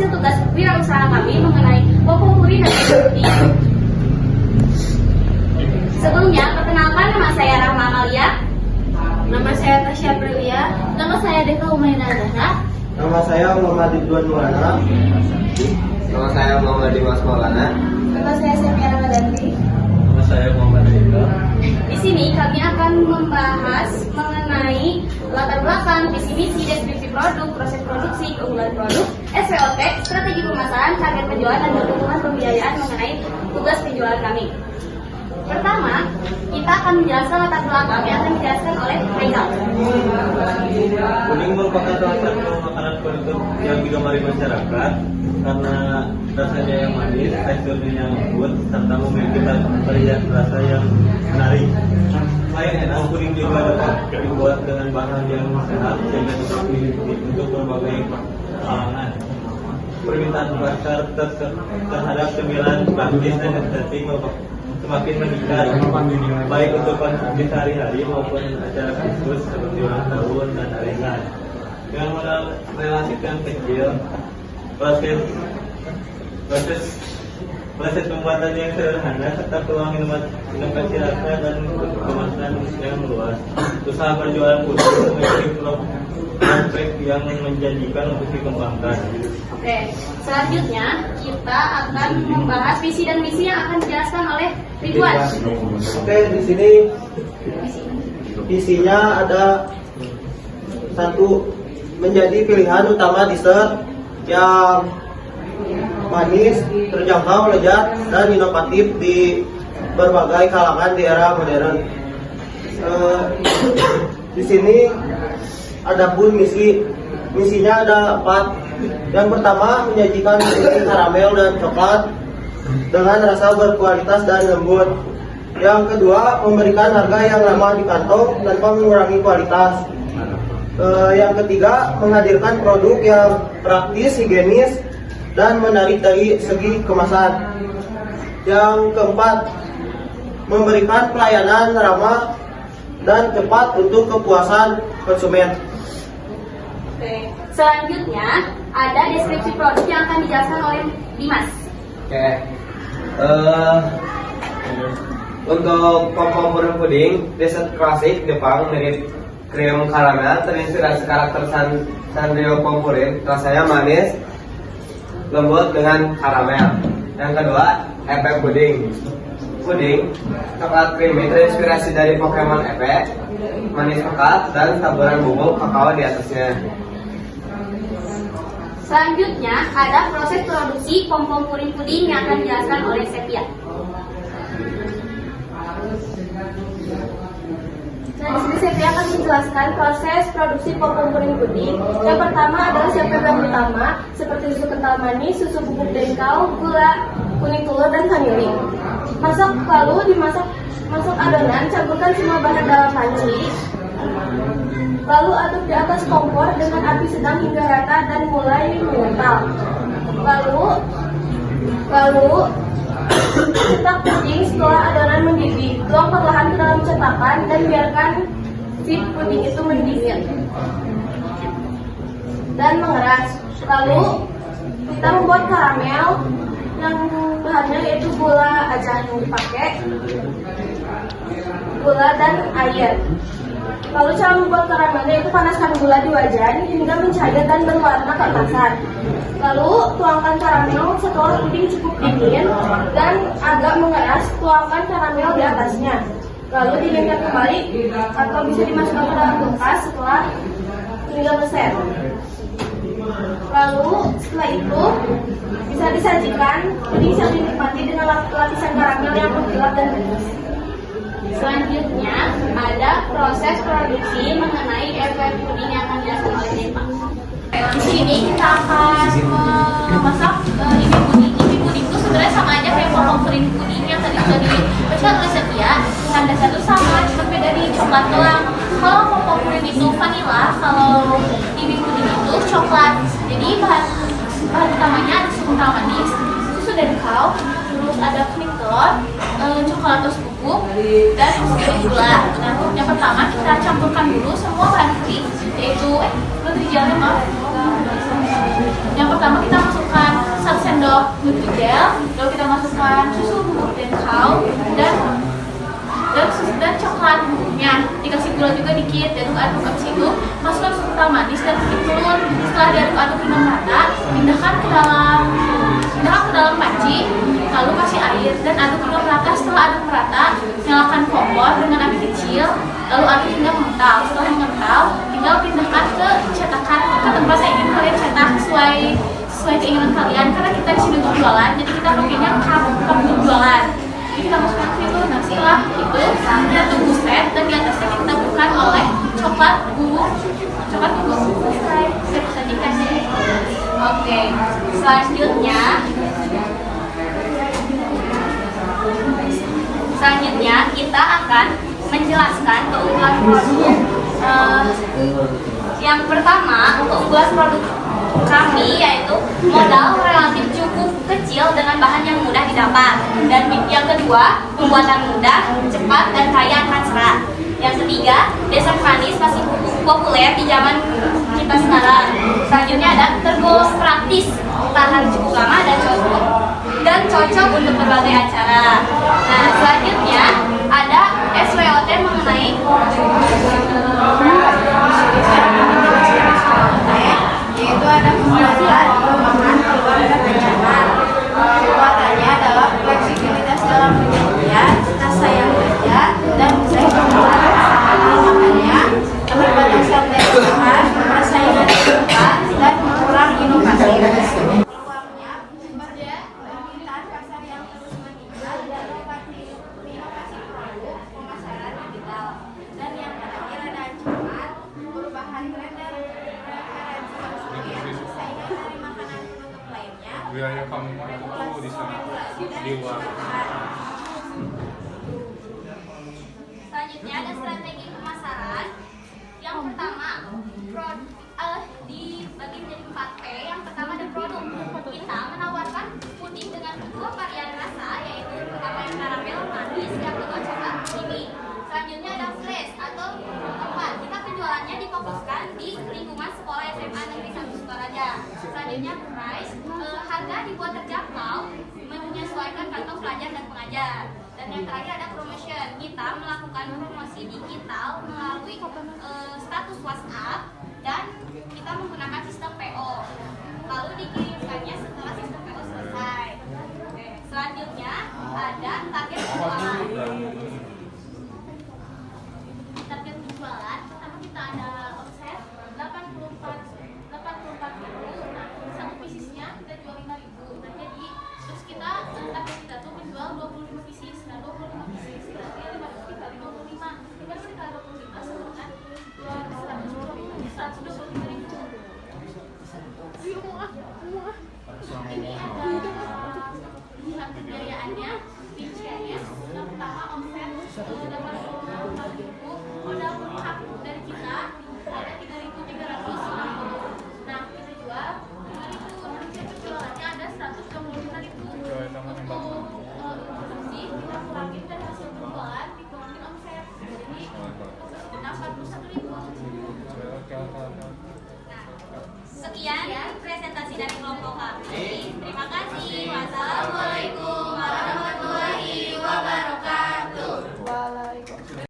hasil tugas wirausaha kami mengenai popopuri dan puding. Sebelumnya, perkenalkan nama saya Rahma Amalia. Nama saya Tasya Prilia. Nama saya Deka Umayna Dana. Nama saya Muhammad Ridwan Maulana. Nama saya Muhammad Dimas Maulana. Nama saya Sepia Ramadhanti. Nama saya Muhammad Ridwan. Di sini kami akan membahas mengenai latar belakang, visi misi, deskripsi produk, proses produksi, keunggulan produk, SWOT, strategi pemasaran, target penjualan, dan dukungan pembiayaan mengenai tugas penjualan kami. Pertama, kita akan menjelaskan latar belakang yang akan dijelaskan oleh Haikal. Puding merupakan salah satu makanan penutup yang digemari masyarakat karena rasanya yang manis, teksturnya yang lembut, serta memiliki varian rasa yang menarik. Selain enak, puding juga dapat dibuat dengan bahan yang sehat sehingga dapat dipilih untuk berbagai kalangan. Permintaan pasar terhadap cemilan praktis dan estetik semakin meningkat, baik untuk konsumsi sehari-hari maupun acara khusus seperti ulang tahun dan arisan. Dengan modal relatif yang kecil, proses pembuatan yang sederhana serta peluang inovasi rasa dan kemasan yang luas, usaha berjualan puding memiliki prospek yang menjanjikan untuk dikembangkan. Oke, selanjutnya kita akan membahas visi dan misi yang akan dijelaskan oleh Ridwan. Oke, di sini visinya ada satu, menjadi pilihan utama dessert yang manis, terjangkau, lezat, dan inovatif di berbagai kalangan di era modern. Di sini ada pun misinya ada 4. Yang pertama, menyajikan puding karamel dan coklat dengan rasa berkualitas dan lembut. Yang kedua, memberikan harga yang ramah di kantong tanpa mengurangi kualitas. Yang ketiga, menghadirkan produk yang praktis, higienis, dan menarik dari segi kemasan. Yang keempat, memberikan pelayanan ramah dan cepat untuk kepuasan konsumen. Oke, selanjutnya ada deskripsi produk yang akan dijelaskan oleh Dimas. Oke. Untuk popopuri puding, dessert klasik Jepang mirip krim karamel, terinspirasi karakter Sanrio Pompurin. Rasanya manis, lembut dengan karamel. Yang kedua, Epe puding. Puding coklat creamy terinspirasi dari Pokemon Epe, manis pekat dan taburan bubuk kakao di atasnya. Selanjutnya ada proses produksi pom-pom puding yang akan dijelaskan oleh Sepia. Nah, di sini Sepia akan menjelaskan proses produksi pom-pom puding. Yang pertama adalah siapkan bahan utama seperti susu kental manis, susu bubuk dengkau, gula, kuning telur, dan vanili. Masak adonan, campurkan semua bahan dalam panci. Lalu aduk di atas kompor dengan api sedang hingga rata dan mulai mengental. Lalu cetak puding setelah adonan mendidih. Tuang perlahan ke dalam cetakan dan biarkan si puding itu mendidih dan mengeras. Lalu kita membuat karamel yang bahannya yaitu gula aja yang dipakai, gula dan air. Lalu cara membuat karamelnya itu panaskan gula di wajan hingga mencair dan berwarna keemasan. Lalu tuangkan karamel setelah puding cukup dingin dan agak mengeras, tuangkan karamel di atasnya. Lalu dinginkan kembali atau bisa dimasukkan ke dalam kulkas setelah hingga meset. Lalu setelah itu bisa disajikan, puding siap dinikmati dengan lapisan karamel yang mengkilap dan manis. Selanjutnya ada proses produksi mengenai efek puding yang akan dijelaskan oleh Depa. Di sini kita akan memasak ibi puding. Ibi puding itu sebenarnya sama aja kayak popopuri puding yang tadi sudah dibaca oleh Setia. Bahan dasar itu sama, tapi dari coklat doang. Kalau popopuri itu vanilla, kalau ibi puding itu coklat. Jadi bahan utamanya ada susu kental manis, susu dengkau, terus ada kuning telur, coklat atau bubuk, dan gula. Nah, yang pertama kita campurkan dulu semua bahan kering, yaitu belum dijalankan maaf. Yang pertama kita masukkan 1 sendok Nutrijel, lalu kita masukkan susu bubuk dan cow dan coklat bubuknya, dikasih gula juga dikit, diaduk-aduk. Habis itu masukkan susu kental manis dan putih telur. Setelah diaduk-aduk hingga merata, pindahkan ke dalam panci, lalu kasih air dan aduk hingga merata. Setelah aduk merata, nyalakan kompor dengan api kecil, lalu aduk hingga mengental. Setelah mengental, tinggal pindahkan ke cetakan ke tempat yang ingin kalian cetak sesuai keinginan kalian, karena kita di sini untuk jualan, jadi kita pakainya cup untuk jualan. Jadi kita masukkan ke situ, nah setelah itu kita tunggu set dan di atasnya kita bukan oleh coklat bubuk. Selesai, saya bisa dikasih. Oke, selanjutnya kita akan menjelaskan keunggulan produk. Yang pertama, keunggulan produk kami yaitu modal relatif cukup kecil dengan bahan yang mudah didapat, dan yang kedua, pembuatan mudah, cepat, dan kaya akan serat. Yang ketiga, dessert manis masih populer di zaman kita sekarang. Selanjutnya ada tergolong praktis, tahan cukup lama dan cocok untuk berbagai acara. Nah, selanjutnya ada SWOT mengenai Yaitu ada kemudahan pemahaman keluar dan ancaman. Kekuatannya adalah fleksibilitas dalam penyajian, rasa yang berbeda, dan mudah ditemukan. Makanya keterbatasan daerah, persaingan yang ketat, dan kurang inovasi. Peluangnya sebagai permintaan pasar yang terus meningkat dan inovasi produk pemasaran digital. Dan yang terakhir ada ancaman perubahan tren dan preferensi konsumen, persaingan dari makanan penutup lainnya, wilayah kamu itu di sana di luar. Selanjutnya ada strategi pemasaran. Yang pertama, dibagi menjadi 4P. Yang pertama ada produk. Kita menawarkan puding dengan 2 varian rasa, yaitu pertama yang karamel manis, yang kedua coklat creamy. Selanjutnya ada flash atau tempat. Kita penjualannya difokuskan di lingkungan sekolah SMA Negeri 1 Sukaraja. Selanjutnya price, harga dibuat terjangkau menyesuaikan kantong pelajar dan pengajar. Dan yang terakhir ada promotion. Kita melakukan promosi digital melalui status WhatsApp dan kita menggunakan sistem PO. Lalu dikirimkannya setelah sistem PO selesai. Oke. Selanjutnya ada target penjualan. Target penjualan pertama kita ada omset 84.000. Nah, satu piecesnya kita jual 5.000. Nah, jadi terus kita target kita tuh menjual 25 pieces. Nah, 25 pieces berarti 5.000 dikali 25. 5.000 dikali 25 sama kan 125.000. Ini ada pihak pembiayaannya, rinciannya. Yang pertama omset 84.000, modal pihak dari kita ada 3.360. Nah, kita jual 5.000. Rincian penjualannya ada 125.000. Untuk investasi kita kurangin dari hasil penjualan, dikurangin omset, jadi sekitar 41.000. Sekian presentasi dari kelompok kami. Terima kasih. Wassalamualaikum